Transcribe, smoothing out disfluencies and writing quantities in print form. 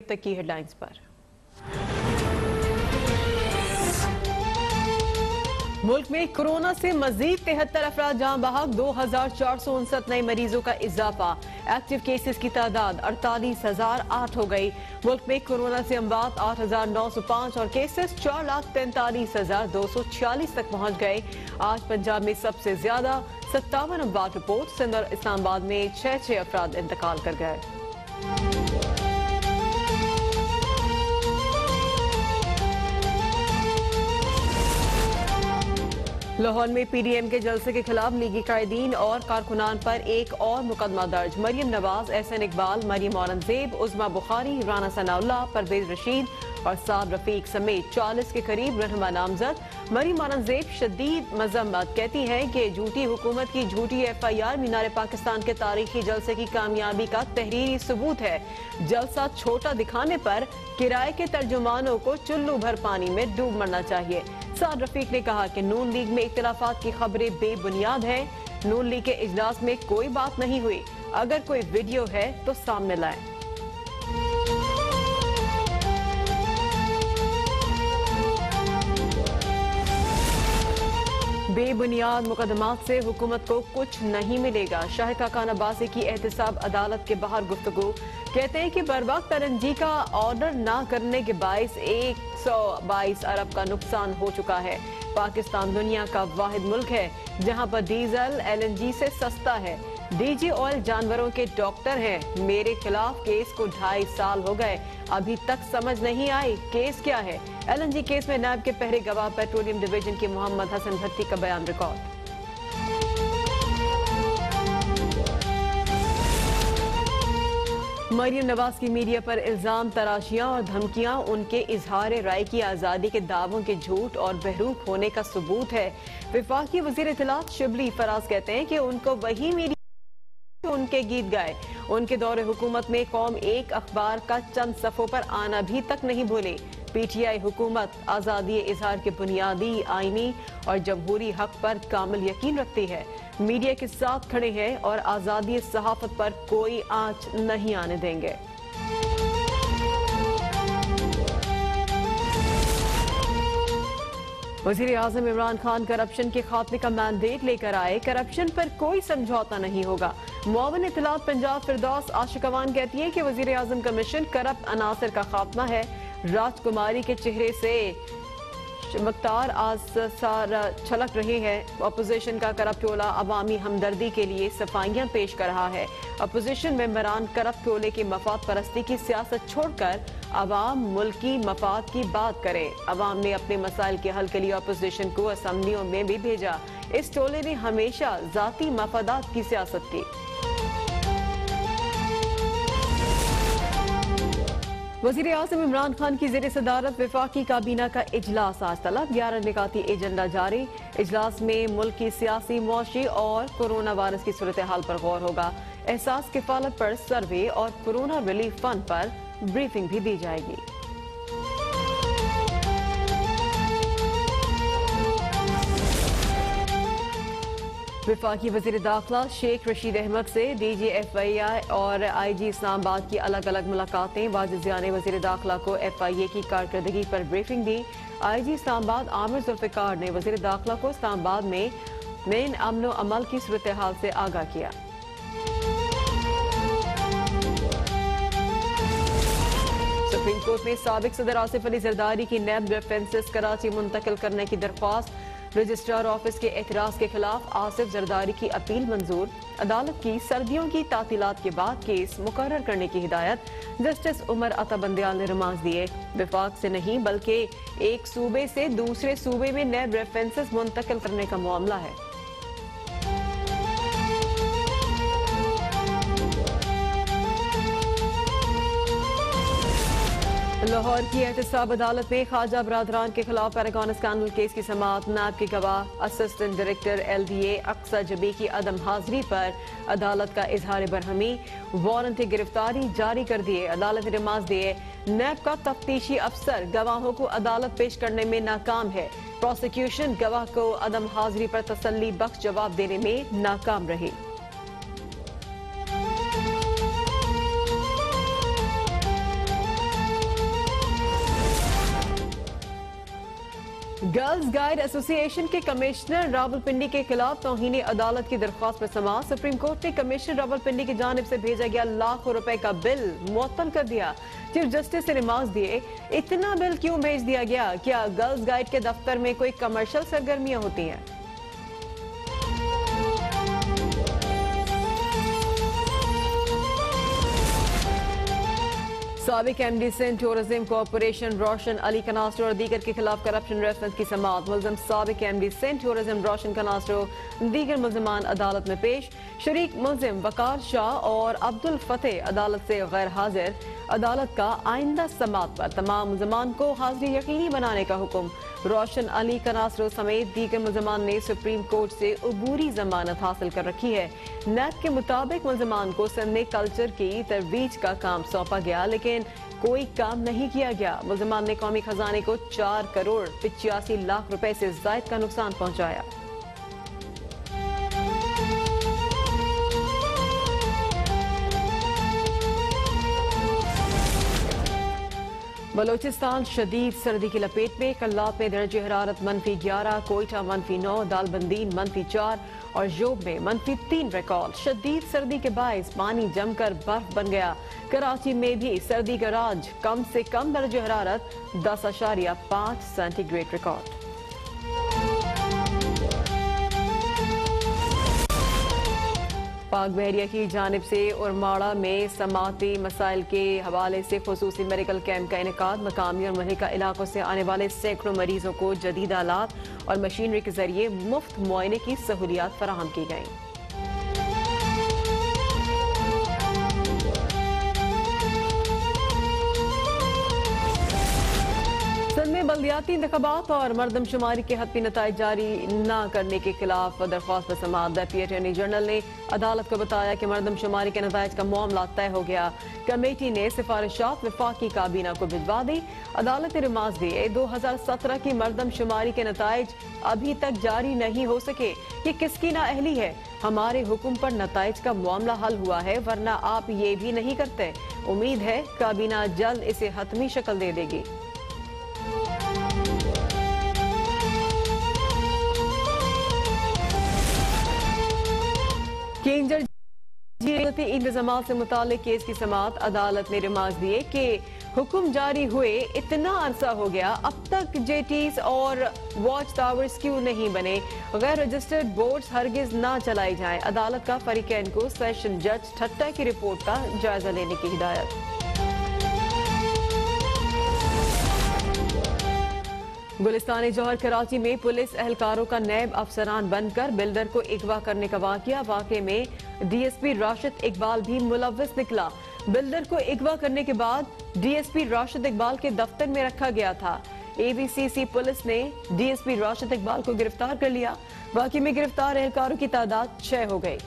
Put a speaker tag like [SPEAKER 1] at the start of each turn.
[SPEAKER 1] तक की हेडलाइंस पर। मुल्क में कोरोना से मजीद 73 अफराद जान बहक, 2459 नए मरीजों का इजाफा। एक्टिव केसेस की तादाद 48,008 हो गई। मुल्क में कोरोना से अमवात 8,905 और केसेस 4,43,246 तक पहुंच गए। आज पंजाब में सबसे ज्यादा 57 अमवात रिपोर्ट। सिंध और इस्लामाबाद में 6 अफराद इंतकाल कर गए। लाहौर में पीडीएम के जलसे के खिलाफ लीगी कायदीन और कारकुनान पर एक और मुकदमा दर्ज। मरियम नवाज, एहसन इकबाल, मरियम औरंगजेब, उज़मा बुखारी, राना सनाउल्लाह, परवेज रशीद और साद रफीक समेत 40 के करीब रहनुमा नामजद। मरियम औरंगजेब शदीद मजम्मत, कहती हैं कि झूठी हुकूमत की झूठी FIR मीनार पाकिस्तान के तारीखी जलसे की कामयाबी का तहरीरी सबूत है। जलसा छोटा दिखाने पर किराए के तर्जुमानों को चुल्लू भर पानी में डूब मरना चाहिए। साद रफीक ने कहा कि नून लीग में इख्तिलाफात की खबरें बेबुनियाद हैं। नून लीग के इजलास में कोई बात नहीं हुई। अगर कोई वीडियो है तो सामने लाएं। बेबुनियाद मुकदमात से हुकूमत को कुछ नहीं मिलेगा। शाहिद खान अब्बासी की एहतसाब अदालत के बाहर गुफ्तगू, कहते हैं कि बर्वक्त LNG का ऑर्डर ना करने के बायस 122 अरब का नुकसान हो चुका है। पाकिस्तान दुनिया का वाहिद मुल्क है जहां पर डीजल LNG से सस्ता है। DG ऑयल जानवरों के डॉक्टर हैं। मेरे खिलाफ केस को 2.5 साल हो गए, अभी तक समझ नहीं आई केस क्या है। LNG केस में नायब के पहले गवाह पेट्रोलियम डिवीजन के मोहम्मद हसन भट्टी का बयान रिकॉर्ड। मरियम नवाज की मीडिया पर इल्जाम तराशियां और धमकियां उनके इजहार राय की आजादी के दावों के झूठ और बहरूप होने का सबूत है। वफाकी वजीर इत्तलात शिबली फराज कहते हैं कि उनको वही मीडिया उनके गीत गाए। उनके दौरे हुकूमत में कौम एक अखबार का चंद सफ़ों पर आना भी तक नहीं भूले। PTI हुकूमत आज़ादी इजहार के बुनियादी आईनी और जमहूरी हक पर कामिल यकीन रखती है। मीडिया के साथ खड़े हैं और आज़ादी सहाफत पर कोई आंच नहीं आने देंगे। वज़ीर आज़म इमरान खान करप्शन के खात्मे का मैंडेट लेकर आए। करप्शन पर कोई समझौता नहीं होगा। मुआविन इत्तलात पंजाब फिरदौस आशिकवान कहती है कि वज़ीर आज़म का मिशन करप्ट अनासर का खात्मा है। राजकुमारी के चेहरे से चमकदार आसार छलक रहे हैं। अपोजिशन का करप्ट टोला अवामी हमदर्दी के लिए सफाइयां पेश कर रहा है। अपोजिशन मेंबरान करप्ट टोले की मफाद परस्ती की सियासत छोड़कर अवाम मुल्की मफाद की बात करें। अवाम ने अपने मसाइल के हल के लिए अपोजिशन को असम्बलियों में भी भेजा। इस टोले ने हमेशा जाती मफादात की सियासत की। वज़ीर आज़म इमरान खान की ज़ेर सदारत वफाकी काबीना का इजलास आज तलब। 11 निकाती एजेंडा जारी। इजलास में मुल्क की सियासी, मुआशी और कोरोना वायरस की सूरत हाल पर गौर होगा। एहसास किफालत पर सर्वे और कोरोना रिलीफ फंड पर ब्रीफिंग भी दी जाएगी। वफाकी वज़ीर दाखिला शेख रशीद अहमद से DG FIA और IG इस्लामाबाद की अलग अलग मुलाकातें। वाजिज़िया ने वज़ीर दाखिला को FIA की कारकर्दगी पर ब्रीफिंग दी। IG इस्लामाबाद आमिर जुल्फ़िकार ने वज़ीर दाखिला को इस्लामाबाद में मेन अमन अमल की सूरत हाल से आगाह किया। सुप्रीम कोर्ट में साबिक सदर आसिफ अली जरदारी की नैब रेफरेंसेस कराची मुंतकिल करने की दरख्वास्त। रजिस्ट्रार ऑफिस के एतराज के खिलाफ आसिफ जरदारी की अपील मंजूर। अदालत की सर्दियों की तातीलात के बाद केस मुकर्रर करने की हिदायत। जस्टिस उमर अता बंदयाल ने रिमांड दिए। विफाक से नहीं बल्कि एक सूबे से दूसरे सूबे में नैब रेफरेंसेस मुंतकिल करने का मामला है। लाहौर की एहतसाब अदालत में ख्वाजा बरादरान के खिलाफ पैरागॉन स्कैंडल केस की समाअत। नायब के गवाह असिस्टेंट डायरेक्टर LDA अक्सा जबी की अदम हाजिरी पर अदालत का इजहार बरहमी। वारंट गिरफ्तारी जारी कर दिए। अदालत ने रिमांड दिए। नैब का तफ्तीशी अफसर गवाहों को अदालत पेश करने में नाकाम है। प्रोसिक्यूशन गवाह को अदम हाजिरी पर तसल्ली बख्श जवाब देने में नाकाम रही। गर्ल्स गाइड एसोसिएशन के कमिश्नर रावलपिंडी के खिलाफ तौहीन अदालत की दरख्वास्त पर समाअत। सुप्रीम कोर्ट ने कमिश्नर रावलपिंडी की जानिब से भेजा गया लाखों रुपए का बिल मुअत्तल कर दिया। चीफ जस्टिस ने नमाज दिए, इतना बिल क्यों भेज दिया गया? क्या गर्ल्स गाइड के दफ्तर में कोई कमर्शियल सरगर्मियां होती हैं? साबिक एमडी सिंध टूरिज्म कॉरपोरेशन रोशन अली कनास्टो और दीगर के खिलाफ करप्शन रेफरेंस की समाअत। मुलजिम साबिक एमडी सिंध टूरिज्म रोशन कनास्टो दीगर मुलजमान अदालत में पेश। शरीक मुलजिम वकार शाह और अब्दुल फतेह अदालत से गैर हाजिर। अदालत का आइंदा समाअत पर तमाम मुलजमान को हाजिरी यकीनी बनाने का हुक्म। रोशन अली कनास्टो समेत दीगर मुलजमान ने सुप्रीम कोर्ट से अबूरी जमानत हासिल कर रखी है। नैब के मुताबिक मुलजमान को सिंध में कल्चर की तरवीज का काम सौंपा गया, लेकिन कोई काम नहीं किया गया। मुलजमान ने कौमी खजाने को 4 करोड़ 85 लाख रुपए से जायद का नुकसान पहुंचाया। बलोचिस्तान शदीद सर्दी की लपेट में। कल्लाब में दर्जे हरारत -11, कोयटा -9, दालबंदीन -4 और जोब में -3 रिकॉर्ड। शदीद सर्दी के बायस पानी जमकर बर्फ बन गया। कराची में भी सर्दी का राज, कम से कम दर्जे हरारत 10.5 सेंटीग्रेड रिकॉर्ड। पाक बहरिया की जानिब से उरमाड़ा में समाती मसाइल के हवाले से खुसूसी मेडिकल कैंप का इनेकाद। मकामी और महलिका इलाकों से आने वाले सैकड़ों मरीजों को जदीद आलात और मशीनरी के जरिए मुफ्त मुआयने की सहूलियात फराहम की गई। सिंध में बल्दियाती इंतखाबात और मरदमशुमारी के हतमी नताइज जारी न करने के खिलाफ दरख्वास्त पर समाअत। डेप्टी अटॉर्नी जनरल ने अदालत को बताया कि मरदमशुमारी के नताइज का मामला तय हो गया। कमेटी ने सिफारिशात वफाकी काबीना को भिजवा दी। अदालत ने नमाज दिए, 2017 की मरदमशुमारी के नताइज अभी तक जारी नहीं हो सके। ये किसकी नाअहली है? हमारे हुक्म पर नताइज का मामला हल हुआ है, वरना आप ये भी नहीं करते। उम्मीद है काबीना जल्द इसे हतमी शक्ल दे देगी। केंजर इंतजाम से मुतालिक केस की समाअत। अदालत ने रिमाज दिए कि हुक्म जारी हुए इतना अरसा हो गया, अब तक जेटीज और वॉच टावर्स क्यों नहीं बने? गैर रजिस्टर्ड बोर्ड्स हरगिज ना चलाई जाएं। अदालत का फरीकैन को सेशन जज ठट्टा की रिपोर्ट का जायजा लेने की हिदायत। गुलिस्तान जौहर कराची में पुलिस एहलकारों का नैब अफसरान बनकर बिल्डर को अगवा करने का वाक़े में डीएसपी राशिद इकबाल भी मुलव्वस निकला। बिल्डर को अगवा करने के बाद डीएसपी राशिद इकबाल के दफ्तर में रखा गया था। एबीसीसी पुलिस ने डीएसपी राशिद इकबाल को गिरफ्तार कर लिया। वाक़े में गिरफ्तार एहलकारों की तादाद 6 हो गई।